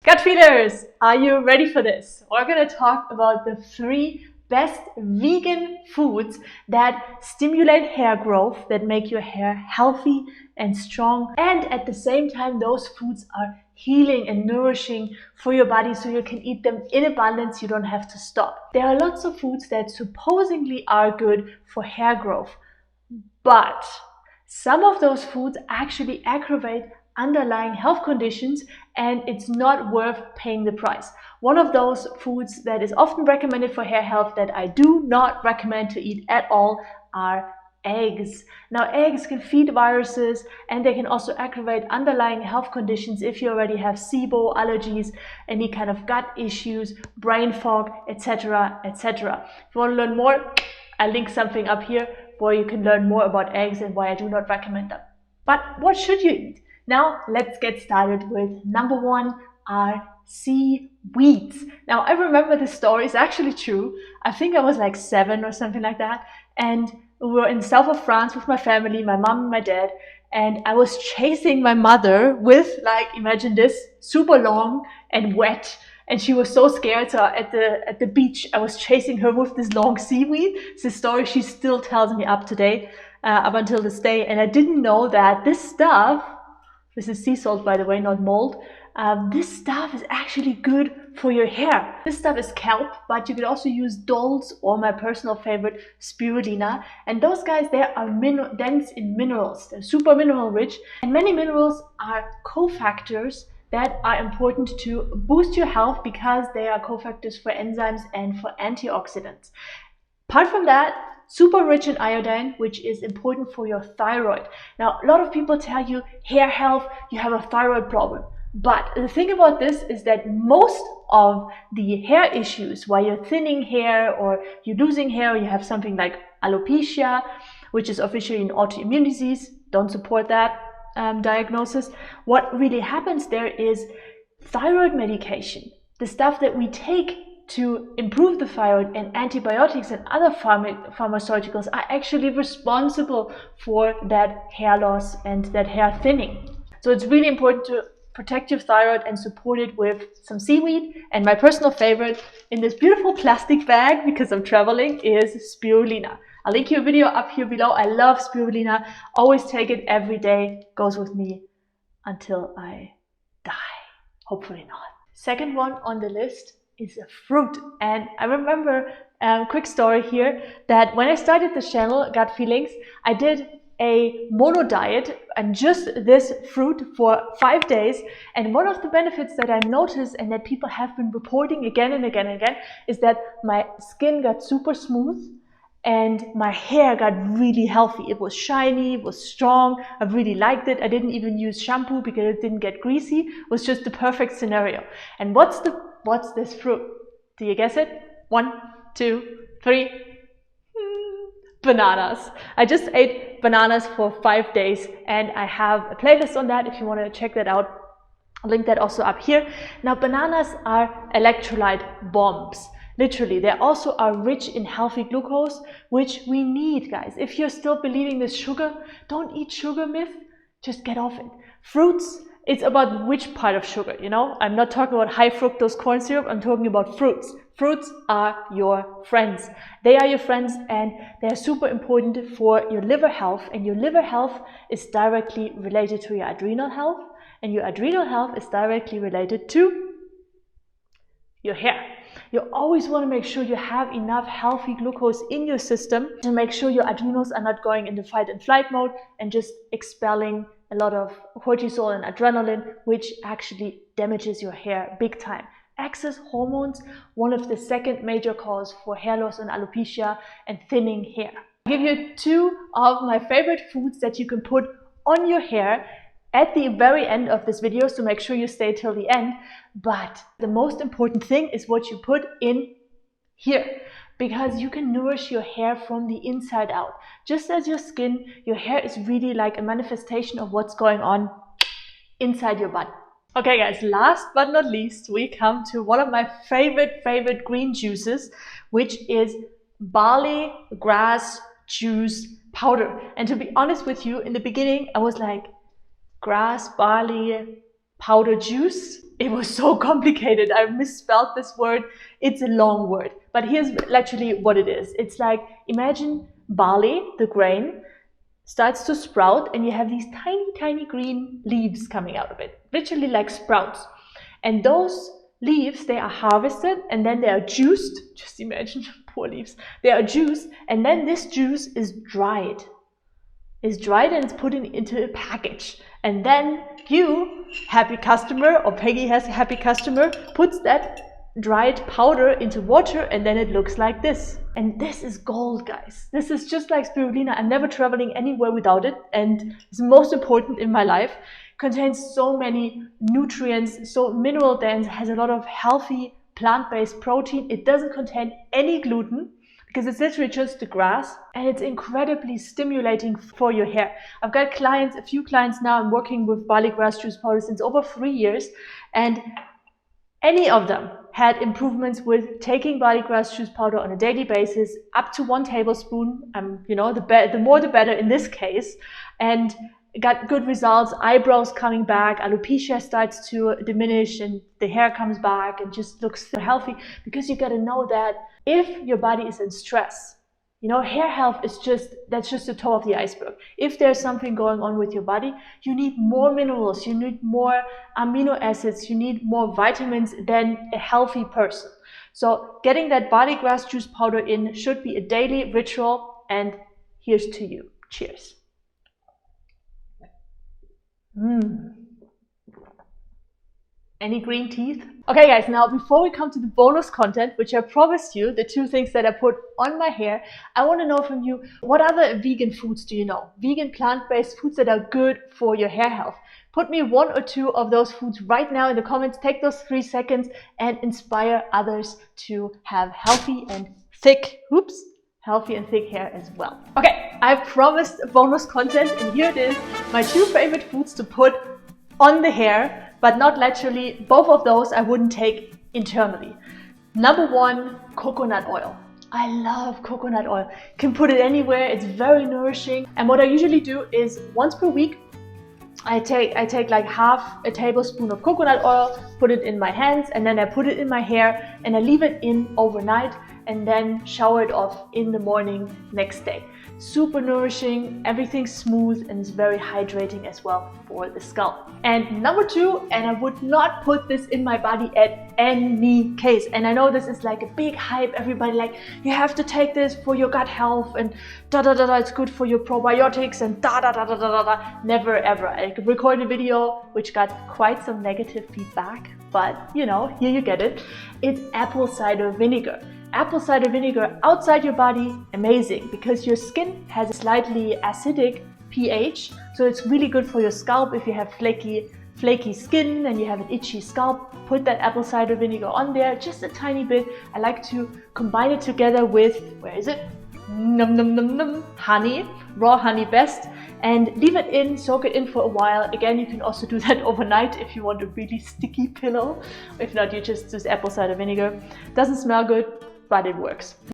Gut feelers, are you ready for this? We're going to talk about the 3 best vegan foods that stimulate hair growth, that make your hair healthy and strong, and at the same time those foods are healing and nourishing for your body so you can eat them in abundance, you don't have to stop. There are lots of foods that supposedly are good for hair growth, but some of those foods actually aggravate underlying health conditions, and it's not worth paying the price. One of those foods that is often recommended for hair health that I do not recommend to eat at all are eggs. Now, eggs can feed viruses, and they can also aggravate underlying health conditions if you already have SIBO, allergies, any kind of gut issues, brain fog, etc., etc. If you want to learn more, I'll link something up here where you can learn more about eggs and why I do not recommend them. But what should you eat? Now let's get started with number 1 are seaweeds. Now I remember this story, it's actually true. I think I was like 7 or something like that, and we were in the south of France with my family, my mom and my dad, and I was chasing my mother with, like, imagine this, super long and wet, and she was so scared. So at the beach I was chasing her with this long seaweed. It's a story she still tells me up until this day, and I didn't know that this stuff, this is sea salt, by the way, not mold. This stuff is actually good for your hair. This stuff is kelp, but you could also use dolls or my personal favorite, spirulina. And those guys, they are dense in minerals. They're super mineral rich. And many minerals are cofactors that are important to boost your health because they are cofactors for enzymes and for antioxidants. Apart from that, super rich in iodine, which is important for your thyroid. Now, a lot of people tell you hair health, you have a thyroid problem. But the thing about this is that most of the hair issues, why you're thinning hair or you're losing hair, or you have something like alopecia, which is officially an autoimmune disease, don't support that diagnosis. What really happens there is thyroid medication, the stuff that we take to improve the thyroid, and antibiotics and other pharmaceuticals are actually responsible for that hair loss and that hair thinning. So it's really important to protect your thyroid and support it with some seaweed. And my personal favorite in this beautiful plastic bag, because I'm traveling, is spirulina. I'll link you a video up here below. I love spirulina, always take it every day, goes with me until I die, hopefully not. Second one on the list is a fruit. And I remember a quick story here that when I started this channel, Gut Feelings, I did a mono diet and just this fruit for 5 days. And one of the benefits that I noticed and that people have been reporting again and again and again is that my skin got super smooth and my hair got really healthy. It was shiny, it was strong. I really liked it. I didn't even use shampoo because it didn't get greasy. It was just the perfect scenario. And what's this fruit? Do you guess it? 1, 2, 3. Bananas. I just ate bananas for 5 days, and I have a playlist on that if you want to check that out. I'll link that also up here. Now, bananas are electrolyte bombs. Literally, they also are rich in healthy glucose, which we need, guys. If you're still believing this sugar, don't eat sugar myth, just get off it. Fruits, it's about which part of sugar, you know? I'm not talking about high fructose corn syrup, I'm talking about fruits. Fruits are your friends. They are your friends, and they're super important for your liver health, and your liver health is directly related to your adrenal health, and your adrenal health is directly related to your hair. You always want to make sure you have enough healthy glucose in your system to make sure your adrenals are not going into fight and flight mode and just expelling a lot of cortisol and adrenaline, which actually damages your hair big time. Excess hormones, one of the second major cause for hair loss and alopecia and thinning hair. I'll give you 2 of my favorite foods that you can put on your hair at the very end of this video, so make sure you stay till the end. But the most important thing is what you put in here, because you can nourish your hair from the inside out. Just as your skin, your hair is really like a manifestation of what's going on inside your body. Okay guys, last but not least, we come to one of my favorite green juices, which is barley grass juice powder. And to be honest with you, in the beginning I was like, grass, barley, powder juice. It was so complicated. I misspelled this word. It's a long word, but here's literally what it is. It's like, imagine barley, the grain, starts to sprout and you have these tiny green leaves coming out of it, literally like sprouts. And those leaves, they are harvested and then they are juiced. Just imagine, poor leaves. They are juiced and then this juice is dried. It's dried and it's put into a package. And then you, happy customer, or Peggy has a happy customer, puts that dried powder into water and then it looks like this. And this is gold, guys. This is just like spirulina. I'm never traveling anywhere without it, and it's most important in my life. Contains so many nutrients, so mineral dense, has a lot of healthy plant-based protein. It doesn't contain any gluten because it's literally just the grass, and it's incredibly stimulating for your hair. I've got clients, a few clients now. I'm working with barley grass juice powder since over 3 years, and any of them had improvements with taking barley grass juice powder on a daily basis, up to 1 tablespoon. You know, the more the better in this case, and got good results. Eyebrows coming back, alopecia starts to diminish, and the hair comes back and just looks so healthy. Because you got to know that if your body is in stress, you know, hair health is that's just the top of the iceberg. If there's something going on with your body, you need more minerals, you need more amino acids, you need more vitamins than a healthy person. So getting that barley grass juice powder in should be a daily ritual, and here's to you. Cheers. Any green teeth? Okay guys, now before we come to the bonus content, which I promised you, the 2 things that I put on my hair, I want to know from you, what other vegan foods do you know? Vegan plant-based foods that are good for your hair health. Put me 1 or 2 of those foods right now in the comments. Take those 3 seconds and inspire others to have healthy and thick hair as well. Okay, I promised bonus content, and here it is, my 2 favorite foods to put on the hair, but not literally. Both of those I wouldn't take internally. Number 1, coconut oil. I love coconut oil. Can put it anywhere. It's very nourishing. And what I usually do is once per week, I take like half a tablespoon of coconut oil, put it in my hands, and then I put it in my hair and I leave it in overnight and then shower it off in the morning next day. Super nourishing, everything's smooth, and it's very hydrating as well for the scalp. And number 2, and I would not put this in my body at any case. And I know this is like a big hype, everybody like, you have to take this for your gut health and it's good for your probiotics and Never ever. I recorded a video which got quite some negative feedback, but you know, here you get it. It's apple cider vinegar. Apple cider vinegar outside your body, amazing, because your skin has a slightly acidic pH, so it's really good for your scalp. If you have flaky skin and you have an itchy scalp, put that apple cider vinegar on there, just a tiny bit. I like to combine it together with, where is it? Honey, raw honey best, and leave it in, soak it in for a while. Again, you can also do that overnight if you want a really sticky pillow. If not, you just use apple cider vinegar. Doesn't smell good, but it works.